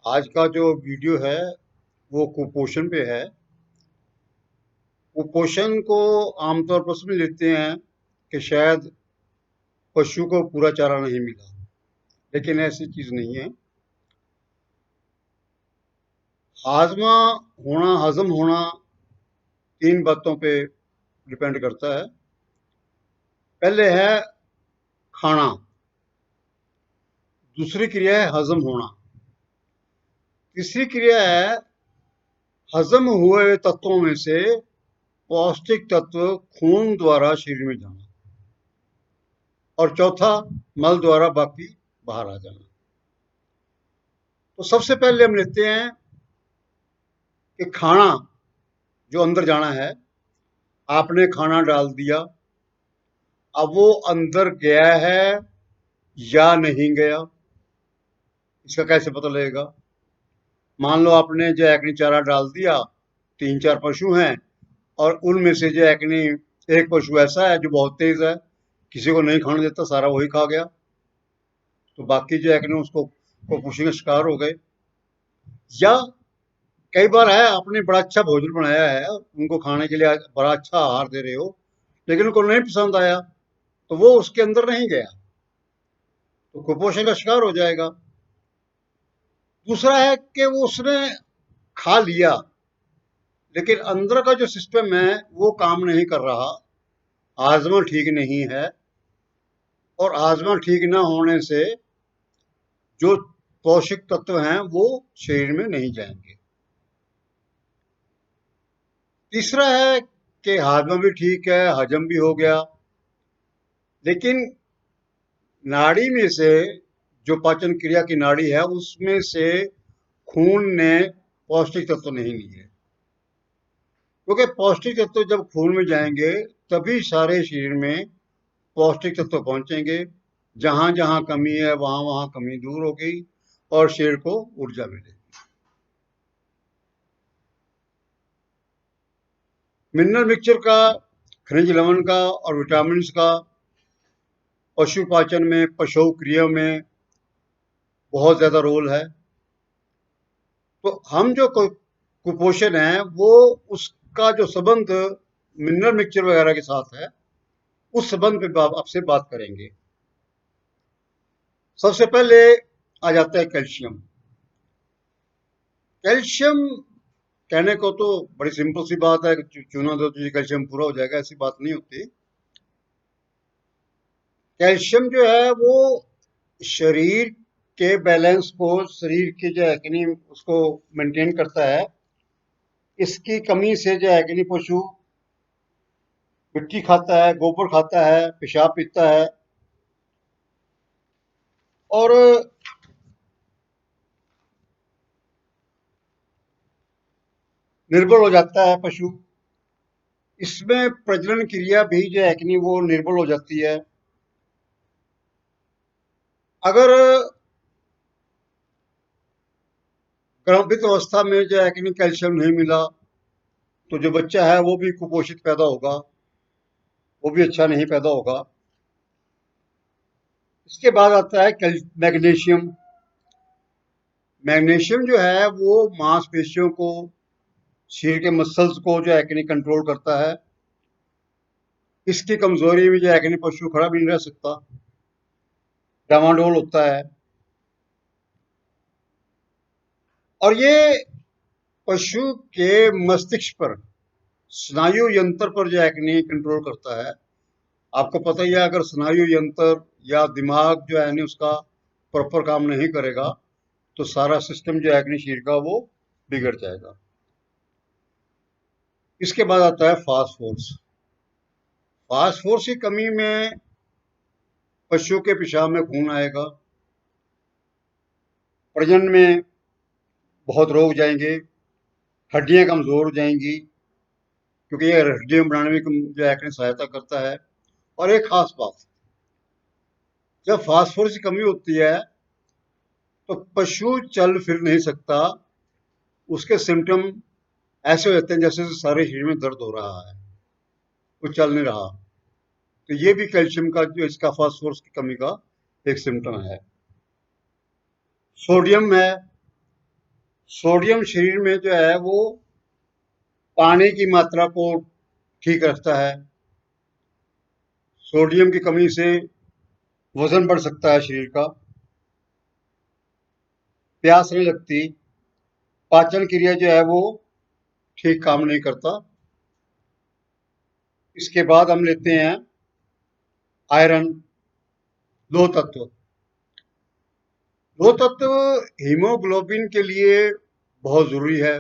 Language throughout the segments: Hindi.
आज का जो वीडियो है वो कुपोषण पे है। कुपोषण को आमतौर पर समझ लेते हैं कि शायद पशु को पूरा चारा नहीं मिला, लेकिन ऐसी चीज नहीं है। हाजमा होना, हजम होना तीन बातों पे डिपेंड करता है। पहले है खाना, दूसरी क्रिया है हजम होना, तीसरी क्रिया है हजम हुए तत्वों में से पौष्टिक तत्व खून द्वारा शरीर में जाना, और चौथा मल द्वारा बाकी बाहर आ जाना। तो सबसे पहले हम लेते हैं कि खाना जो अंदर जाना है, आपने खाना डाल दिया, अब वो अंदर गया है या नहीं गया, इसका कैसे पता लगेगा? मान लो आपने जो है चारा डाल दिया, तीन चार पशु हैं, और उनमें से जो है एक पशु ऐसा है जो बहुत तेज है, किसी को नहीं खाने देता, सारा वही खा गया, तो बाकी जो है उसको कुपोषण का शिकार हो गए। या कई बार है आपने बड़ा अच्छा भोजन बनाया है, उनको खाने के लिए बड़ा अच्छा आहार दे रहे हो, लेकिन उनको नहीं पसंद आया, तो वो उसके अंदर नहीं गया, तो कुपोषण का शिकार हो जाएगा। दूसरा है कि वो उसने खा लिया, लेकिन अंदर का जो सिस्टम है वो काम नहीं कर रहा, हाजमा ठीक नहीं है, और हाजमा ठीक ना होने से जो पोषक तत्व हैं वो शरीर में नहीं जाएंगे। तीसरा है कि हाजमा भी ठीक है, हजम भी हो गया, लेकिन नाड़ी में से, जो पाचन क्रिया की नाड़ी है, उसमें से खून ने पौष्टिक तत्व नहीं लिए, क्योंकि पौष्टिक तत्व जब खून में जाएंगे तभी सारे शरीर में पौष्टिक तत्व पहुंचेंगे। जहां जहां कमी है वहां वहां कमी दूर होगी और शरीर को ऊर्जा मिलेगी। मिनरल मिक्सचर का, खनिज लवण का और विटामिन का पशुपाचन में, पशु क्रिया में बहुत ज्यादा रोल है। तो हम जो कुपोषण है वो, उसका जो संबंध मिनरल मिक्सचर वगैरह के साथ है, उस संबंध पे आपसे बात करेंगे। सबसे पहले आ जाता है कैल्शियम। कैल्शियम कहने को तो बड़ी सिंपल सी बात है कि चूना दो तो कैल्शियम पूरा हो जाएगा, ऐसी बात नहीं होती। कैल्शियम जो है वो शरीर के बैलेंस को, शरीर की जो है कि नहीं उसको मेंटेन करता है। इसकी कमी से जो है कि नहीं पशु मिट्टी खाता है, गोबर खाता है, पेशाब पीता है, और निर्बल हो जाता है पशु। इसमें प्रजनन क्रिया भी जो है कि नहीं वो निर्बल हो जाती है। अगर गर्भित अवस्था में जो है कि नहीं कैल्शियम नहीं मिला, तो जो बच्चा है वो भी कुपोषित पैदा होगा, वो भी अच्छा नहीं पैदा होगा। इसके बाद आता है मैग्नीशियम। मैग्नीशियम जो है वो मांसपेशियों को, शरीर के मसल्स को जो है कि नहीं कंट्रोल करता है। इसकी कमजोरी में जो है कि नहीं पशु खड़ा भी नहीं रह सकता, डामाडोल होता है। और ये पशु के मस्तिष्क पर, स्नायु यंत्र पर जो है कि नहीं कंट्रोल करता है। आपको पता ही है, अगर स्नायु यंत्र या दिमाग जो है नहीं उसका प्रॉपर काम नहीं करेगा, तो सारा सिस्टम जो है कि नहीं शरीर का वो बिगड़ जाएगा। इसके बाद आता है फास्फोरस। फास्फोरस की कमी में पशु के पेशाब में खून आएगा, प्रजनन में बहुत रोग जाएंगे, हड्डियां कमजोर हो जाएंगी, क्योंकि ये हड्डियां बनाने में जो है कि सहायता करता है। और एक खास बात, जब फास्फोरस की कमी होती है तो पशु चल फिर नहीं सकता। उसके सिम्टम ऐसे हो जाते हैं जैसे सारे शरीर में दर्द हो रहा है, वो चल नहीं रहा। तो ये भी कैल्शियम का, जो इसका फास्फोरस की कमी का एक सिम्टम है। सोडियम है, सोडियम शरीर में जो है वो पानी की मात्रा को ठीक रखता है। सोडियम की कमी से वजन बढ़ सकता है शरीर का, प्यास नहीं लगती, पाचन क्रिया जो है वो ठीक काम नहीं करता। इसके बाद हम लेते हैं आयरन, दो तत्व। दो तत्व हीमोग्लोबिन के लिए बहुत जरूरी है।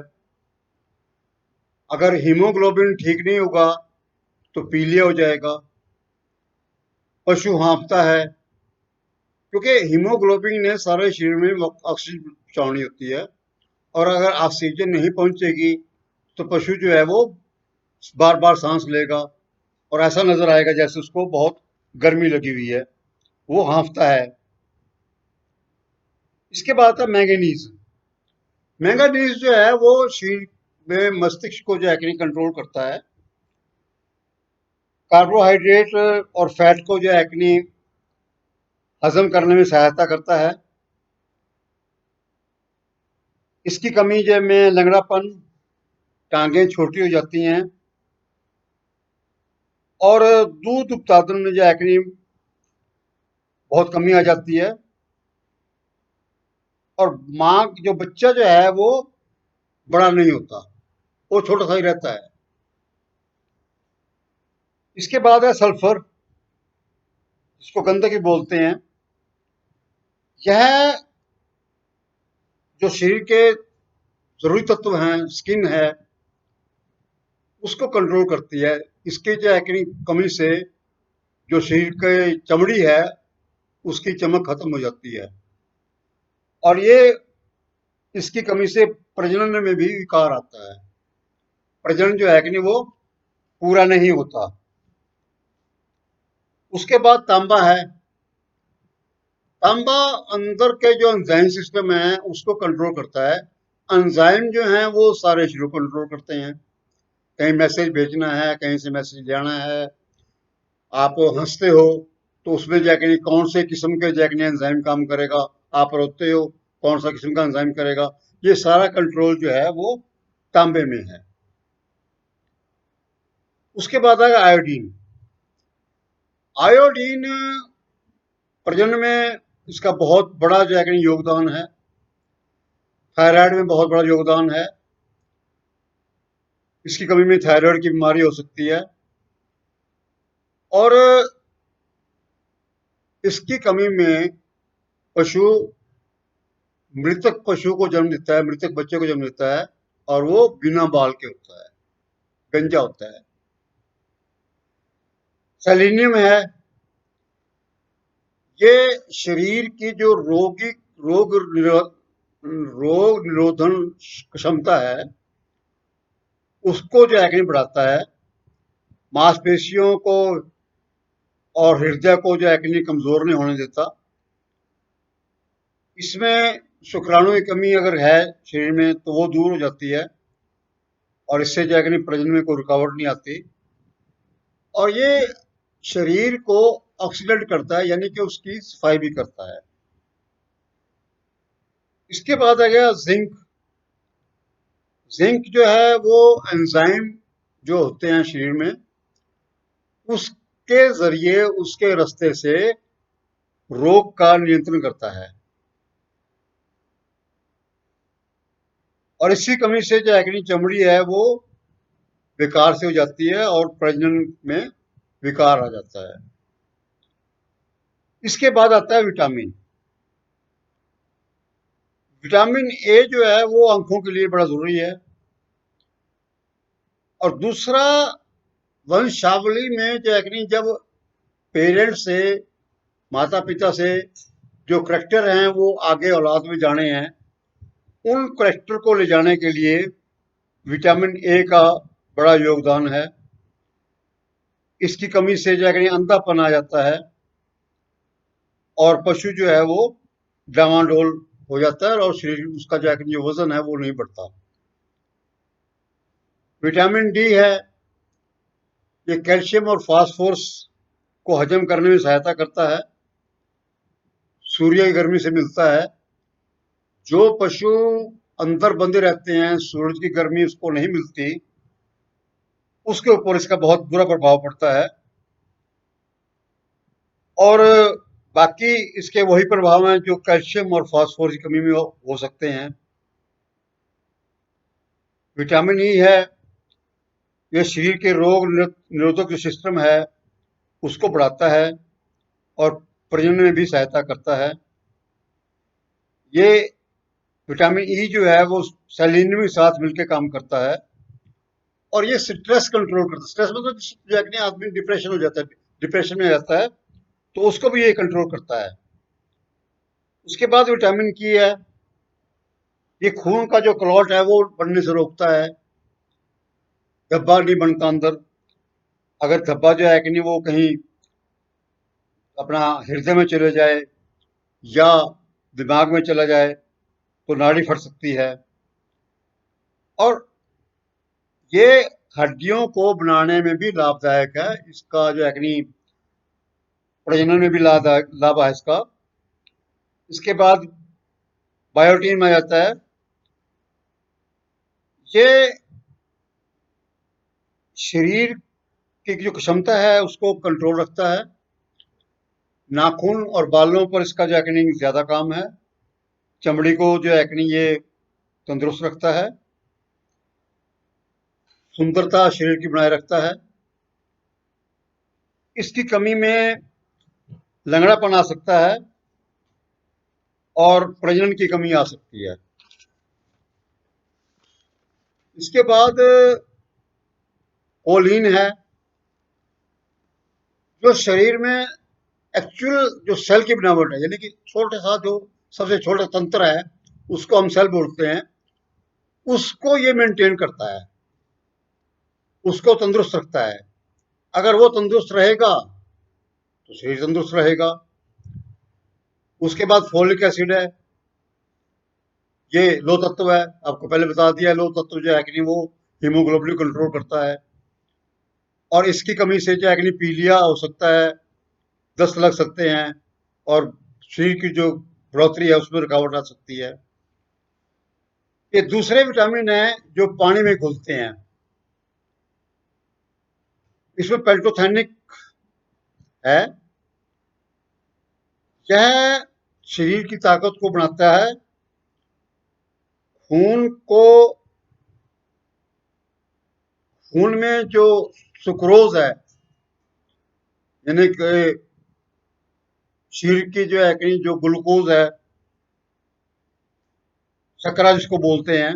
अगर हीमोग्लोबिन ठीक नहीं होगा तो पीलिया हो जाएगा, पशु हाँफता है, क्योंकि हीमोग्लोबिन ने सारे शरीर में ऑक्सीजन पहुंचानी होती है, और अगर ऑक्सीजन नहीं पहुंचेगी तो पशु जो है वो बार बार सांस लेगा और ऐसा नजर आएगा जैसे उसको बहुत गर्मी लगी हुई है, वो हाँफता है। इसके बाद है मैंगनीज। मैंगनीज जो है वो शरीर में मस्तिष्क को जो है कि कंट्रोल करता है, कार्बोहाइड्रेट और फैट को जो है कि हजम करने में सहायता करता है। इसकी कमी जो में लंगड़ापन, टांगें छोटी हो जाती हैं, और दूध उत्पादन में जो है कि बहुत कमी आ जाती है, और माँ जो बच्चा जो है वो बड़ा नहीं होता, वो छोटा सा ही रहता है। इसके बाद है सल्फर, जिसको गंधक बोलते हैं। यह जो शरीर के जरूरी तत्व हैं, स्किन है, उसको कंट्रोल करती है। इसके जो है कि कमी से जो शरीर की चमड़ी है उसकी चमक खत्म हो जाती है, और ये इसकी कमी से प्रजनन में भी विकार आता है। प्रजनन जो है कि नहीं वो पूरा नहीं होता। उसके बाद तांबा है। तांबा अंदर के जो एंजाइम सिस्टम है उसको कंट्रोल करता है। एंजाइम जो हैं वो सारे शरीर को कंट्रोल करते हैं। कहीं मैसेज भेजना है, कहीं से मैसेज लेना है, आप हंसते हो तो उसमें जाके कौन से किस्म के जाके एंजाइम काम करेगा, आप रोते हो कौन सा किस्म का एंजाइम करेगा, ये सारा कंट्रोल जो है वो तांबे में है। उसके बाद आएगा आयोडीन। आयोडीन प्रजनन में इसका बहुत बड़ा जो है योगदान है। थायराइड में बहुत बड़ा योगदान है। इसकी कमी में थायराइड की बीमारी हो सकती है, और इसकी कमी में पशु मृतक पशु को जन्म देता है, मृतक बच्चे को जन्म देता है, और वो बिना बाल के होता है, गंजा होता है। सेलेनियम है। ये शरीर की जो रोग रोग निरोधन क्षमता है उसको जो है कि बढ़ाता है। मांसपेशियों को और हृदय को जो है कि कमजोर नहीं होने देता। इसमें शुक्राणु की कमी अगर है शरीर में तो वो दूर हो जाती है, और इससे जो है कि प्रजनन में कोई रुकावट नहीं आती, और ये शरीर को ऑक्सीडेट करता है, यानी कि उसकी सफाई भी करता है। इसके बाद आ गया जिंक। जिंक जो है वो एंजाइम जो होते हैं शरीर में उसके जरिए, उसके रास्ते से रोग का नियंत्रण करता है, और इसी कमी से जो है चमड़ी है वो बेकार से हो जाती है और प्रजनन में विकार आ जाता है। इसके बाद आता है विटामिन। विटामिन ए जो है वो आंखों के लिए बड़ा जरूरी है। और दूसरा, वंशावली में जो है कि जब पेरेंट्स से, माता पिता से जो करेक्टर हैं वो आगे औलाद में जाने हैं, उन करेक्टर को ले जाने के लिए विटामिन ए का बड़ा योगदान है। इसकी कमी से जो है कि अंधापन आ जाता है, और पशु जो है वो डावाडोल हो जाता है, और शरीर उसका जो है कि जो वजन है वो नहीं बढ़ता। विटामिन डी है। ये कैल्शियम और फास्फोरस को हजम करने में सहायता करता है, सूर्य की गर्मी से मिलता है। जो पशु अंदर बंधे रहते हैं, सूरज की गर्मी उसको नहीं मिलती, उसके ऊपर इसका बहुत बुरा प्रभाव पड़ता है। और बाकी इसके वही प्रभाव हैं जो कैल्शियम और फास्फोरस की कमी में हो सकते हैं। विटामिन ई है, ये शरीर के रोग निरोधक जो सिस्टम है उसको बढ़ाता है और प्रजनन में भी सहायता करता है। ये विटामिन ई जो है वो सेलेनियम के साथ मिलकर काम करता है और ये स्ट्रेस कंट्रोल करता है। स्ट्रेस मतलब जो है कि आदमी डिप्रेशन हो जाता है, डिप्रेशन में जाता है, तो उसको भी ये कंट्रोल करता है। उसके बाद विटामिन की है, ये खून का जो क्लॉट है वो बनने से रोकता है, धब्बा नहीं बनता अंदर। अगर धब्बा जो है कि नहीं वो कहीं अपना हृदय में चले जाए या दिमाग में चला जाए तो नाड़ी फट सकती है। और ये हड्डियों को बनाने में भी लाभदायक है, इसका जो है कि नहीं प्रजनन में भी लाभ है इसका। इसके बाद बायोटीन में आ जाता है, ये शरीर की जो क्षमता है उसको कंट्रोल रखता है। नाखून और बालों पर इसका जो है कि नहीं ज्यादा काम है। चमड़ी को जो है कि नहीं ये तंदुरुस्त रखता है, सुंदरता शरीर की बनाए रखता है। इसकी कमी में लंगड़ापन आ सकता है और प्रजनन की कमी आ सकती है। इसके बाद कोलिन है, जो शरीर में एक्चुअल जो सेल की बनावट है, यानी कि छोटे सा जो सबसे छोटा तंत्र है उसको हम सेल बोलते हैं, उसको ये मेंटेन करता है, उसको तंदुरुस्त रखता है। अगर वो तंदुरुस्त रहेगा तो शरीर तंदुरुस्त रहेगा। उसके बाद फोलिक एसिड है, ये लो तत्व है, आपको पहले बता दिया। लो तत्व जो है कि नहीं वो हीमोग्लोबिन कंट्रोल करता है और इसकी कमी से जो है कि नहीं पीलिया हो सकता है, दस्त लग सकते हैं और शरीर की जो बढ़ोतरी है उसमें रुकावट आ सकती है। ये दूसरे विटामिन हैं जो पानी में घुलते हैं, इसमें पेल्टोथेनिक है, यह शरीर की ताकत को बढ़ाता है, खून को खून में जो सुक्रोज है, यानी कि शरीर की जो है कि जो ग्लूकोज है, शर्करा जिसको बोलते हैं,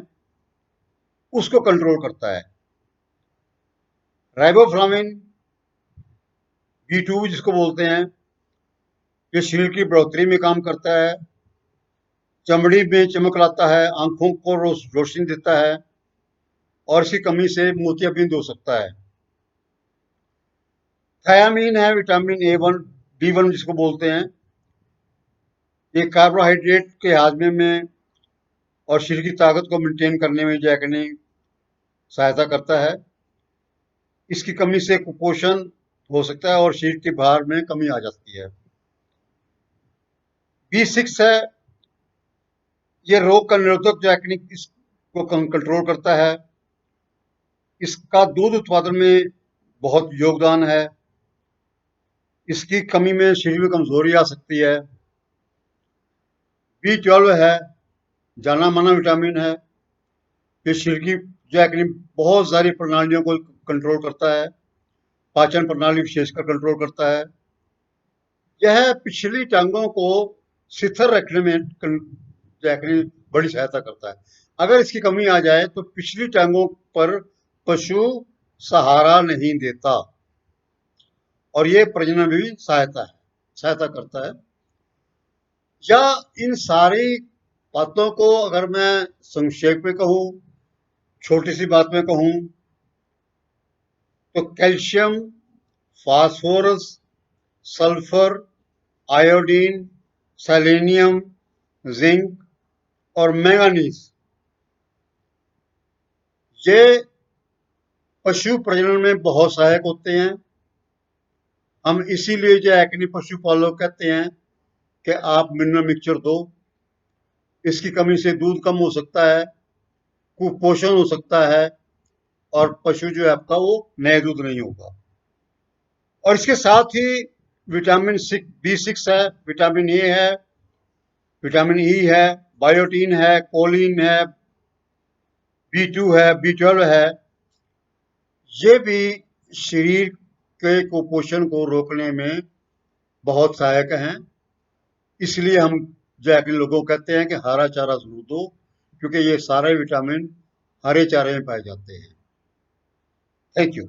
उसको कंट्रोल करता है। राइबोफ्लाविन B2 जिसको बोलते हैं, ये शरीर की बढ़ोतरी में काम करता है, चमड़ी में चमक लाता है, आंखों को रोशनी देता है और इसकी कमी से मोतियाबिंद हो सकता है। थायामीन है, विटामिन A1 B1 जिसको बोलते हैं, ये कार्बोहाइड्रेट के हाजमे में और शरीर की ताकत को मेंटेन करने में जो है कि नहीं सहायता करता है। इसकी कमी से कुपोषण हो सकता है और शरीर के भार में कमी आ जाती है। B6 है, ये रोग का निरोधक जो है कि नहीं इसको कंट्रोल करता है। इसका दूध उत्पादन में बहुत योगदान है। इसकी कमी में शरीर में कमजोरी आ सकती है। B12 है, जाना माना विटामिन है, ये शरीर की जो है कि नहीं बहुत सारी प्रणालियों को कंट्रोल करता है, पाचन प्रणाली विशेषकर कंट्रोल करता है। यह पिछली टांगों को शिथिल रखने में जो है कि नहीं बड़ी सहायता करता है। अगर इसकी कमी आ जाए तो पिछली टांगों पर पशु सहारा नहीं देता और ये प्रजनन में भी सहायता करता है। या इन सारी बातों को अगर मैं संक्षेप में कहूं, छोटी सी बात में कहूं, तो calcium, phosphorus, sulphur, iodine, selenium, zinc और मैंगनीज, ये पशु प्रजनन में बहुत सहायक होते हैं। हम इसीलिए जो है कि नहीं पशुपालक कहते हैं कि आप मिनरल मिक्सचर दो, इसकी कमी से दूध कम हो सकता है, कुपोषण हो सकता है और पशु जो है आपका वो नए दूध नहीं होगा। और इसके साथ ही विटामिन B6 है, विटामिन ए है, विटामिन ई है, बायोटीन है, कोलिन है, B2 है, B12 है। ये भी शरीर के कुपोषण को रोकने में बहुत सहायक हैं। इसलिए हम जो है कि लोगों को कहते हैं कि हरा चारा जरूर दो, क्योंकि ये सारे विटामिन हरे चारे में पाए जाते हैं। Thank you.